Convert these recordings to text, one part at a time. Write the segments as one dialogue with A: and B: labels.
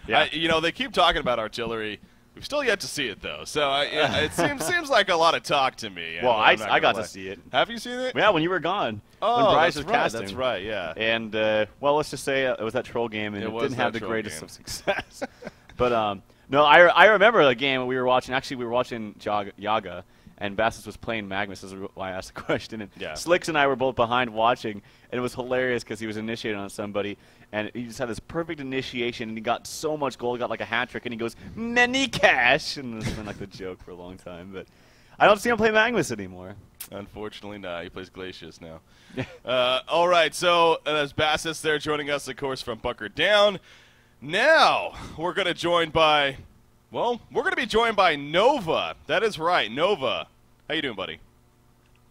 A: Yeah.
B: You know, they keep talking about artillery. We've still yet to see it, though. So it seems like a lot of talk to me.
A: Well,
B: I'm not
A: I
B: gonna
A: got
B: lie.
A: to see it.
B: Have you seen it?
A: Yeah, when you were gone.
B: Oh,
A: when Bryce
B: that's
A: was
B: right.
A: casting.
B: That's right. Yeah.
A: And well, let's just say it was that troll game, and it
B: was
A: didn't have
B: that
A: the
B: troll
A: greatest
B: game.
A: of success. But no, I remember the game we were watching. Actually, we were watching Yaga, and Bassus was playing Magnus. This is why I asked the question. And
B: Yeah.
A: Slicks and I were both behind watching, and it was hilarious because he was initiating on somebody, and he just had this perfect initiation, and he got so much gold, he got like a hat trick, and he goes, "Many cash," and it's been like the joke for a long time. But I don't see him play Magnus anymore.
B: Unfortunately, not. He plays Glacius now. All right, so there's Bassus there joining us, of course, from Bunker Down. Now we're going to join by, well, we're going to be joined by NoVa. That is right, NoVa. How you doing, buddy?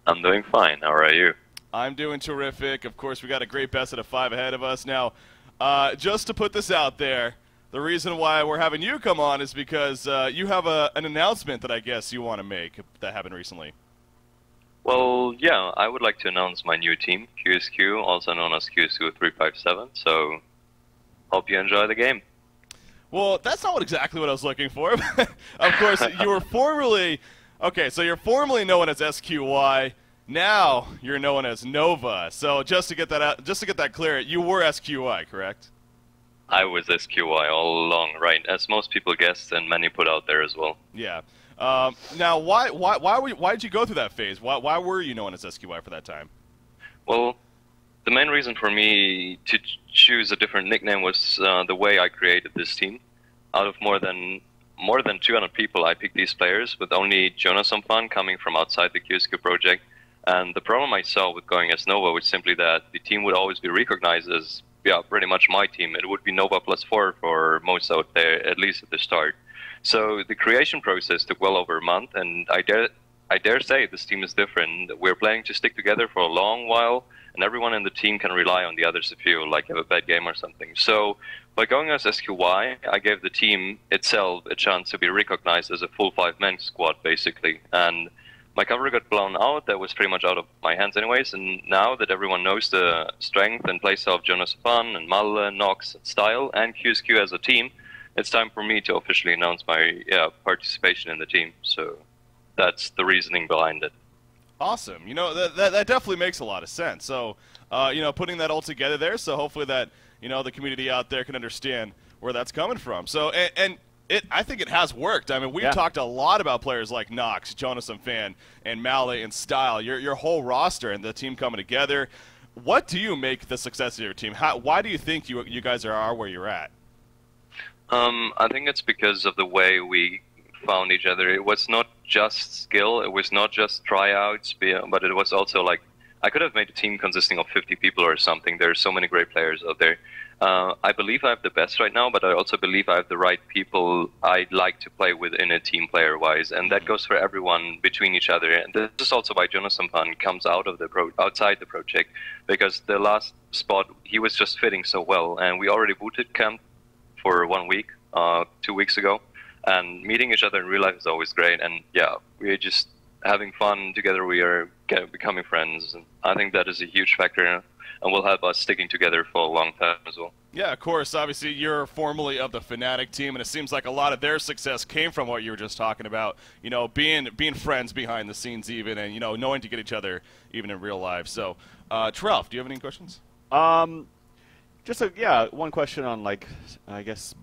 C: I'm doing fine. How are you?
B: I'm doing terrific. Of course, we got a great best of 5 ahead of us. Now, just to put this out there, the reason why we're having you come on is because you have an announcement that I guess you want to make that happened recently.
C: Well, yeah, I would like to announce my new team, QsQ, also known as QsQ 357. So, hope you enjoy the game.
B: Well, that's not exactly what I was looking for. Of course, you were formerly, okay, so you're formerly known as SQY. Now you're known as NoVa. So just to get that out, just to get that clear, you were SQY, correct?
C: I was SQY all along, right? As most people guessed, and many put out there as well.
B: Yeah. Now, why did you go through that phase? Why were you known as SQY for that time?
C: Well, the main reason for me to choose a different nickname was the way I created this team. Out of more than 200 people, I picked these players, with only Jonas and Fan coming from outside the QsQ project. And the problem I saw with going as NoVa was simply that the team would always be recognized as, yeah, pretty much my team. It would be NoVa +4 for most out there, at least at the start. So the creation process took well over a month, and I dare say this team is different. We're planning to stick together for a long while, and everyone in the team can rely on the others if you like have a bad game or something. So by going as SQY, I gave the team itself a chance to be recognized as a full 5-man squad, basically. And my cover got blown out. That was pretty much out of my hands anyways, and now that everyone knows the strength and playstyle of Jonas Fan and Malle, Nox, and Style, and QsQ as a team, it's time for me to officially announce my participation in the team. So that's the reasoning behind it.
B: Awesome. You know, that definitely makes a lot of sense. So, you know, putting that all together there, so hopefully that, you know, the community out there can understand where that's coming from. So, and I think it has worked. I mean, we've talked a lot about players like Nox, Jonas and Fan, and Malle and Style, your whole roster and the team coming together. What do you make the success of your team? Why do you think you guys are where you're at?
C: I think it's because of the way we found each other. It was not just skill, it was not just tryouts, but it was also like, I could have made a team consisting of 50 people or something. There are so many great players out there. I believe I have the best right now, but I also believe I have the right people I'd like to play with in a team player-wise, and that goes for everyone between each other. And this is also why Jonas Fan comes out of outside the project, because the last spot, he was just fitting so well, and we already booted camp for 1 week, 2 weeks ago, and meeting each other in real life is always great. And yeah, we're just having fun together. We are becoming friends, and I think that is a huge factor, and will help us sticking together for a long time as well.
B: Yeah, of course. Obviously, you're formerly of the Fnatic team, and it seems like a lot of their success came from what you were just talking about. You know, being friends behind the scenes, even, and you know, knowing to get each other even in real life. So, Trelf, do you have any questions?
A: Just one question on, like, I guess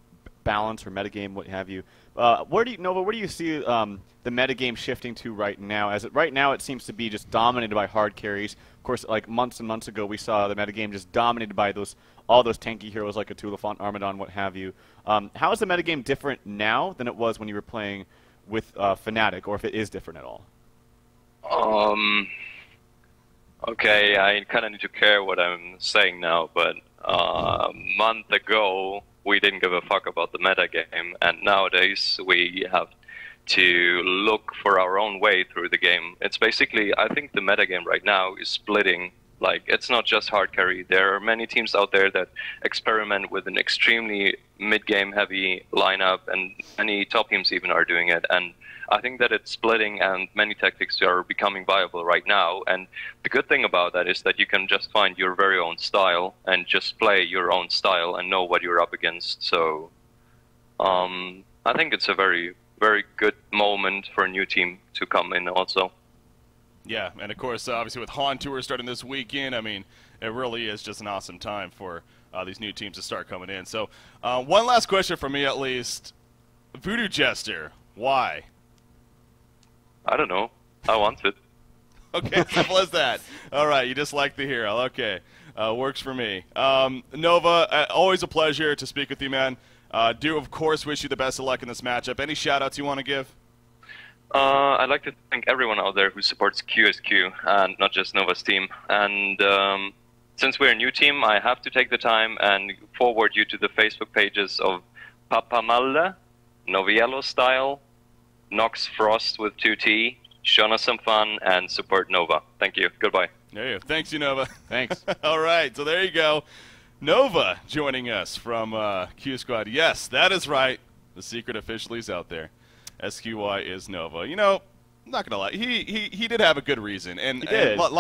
A: balance or metagame, what have you. Where do you see the metagame shifting to right now? Right now it seems to be just dominated by hard carries. Of course, like months and months ago, we saw the metagame just dominated by all those tanky heroes like Atulafont, Armadon, what have you. How is the metagame different now than it was when you were playing with Fnatic, or if it is different at all?
C: Okay, I kind of need to care what I'm saying now, but a month ago we didn't give a fuck about the metagame, and nowadays we have to look for our own way through the game. It's basically, I think the metagame right now is splitting. Like, it's not just hard carry. There are many teams out there that experiment with an extremely mid-game heavy lineup, and many top teams even are doing it. And I think that it's splitting, and many tactics are becoming viable right now. And the good thing about that is that you can just find your very own style and just play your own style and know what you're up against. So I think it's a very, very good moment for a new team to come in also.
B: Yeah, and of course, obviously with Han Tour starting this weekend, I mean, it really is just an awesome time for these new teams to start coming in. So, one last question for me at least. Voodoo Jester, why?
C: I don't know. I want it.
B: Okay, simple as that. All right, you just like the hero. Okay, works for me. NoVa, always a pleasure to speak with you, man. Do, of course, wish you the best of luck in this matchup. Any shout-outs you want to give?
C: I'd like to thank everyone out there who supports QsQ and not just NoVa's team. And since we're a new team, I have to take the time and forward you to the Facebook pages of Papa Malle, Noviello Style, Nox Frost with 2T, show us some fun, and support NoVa. Thank you. Goodbye.
B: There you go. Thanks, you, NoVa.
A: Thanks.
B: All right, so there you go. NoVa joining us from Q Squad. Yes, that is right. The secret officially is out there. SQY is NoVa. You know, I'm not going to lie. He did have a good reason. And,
A: He did.
B: like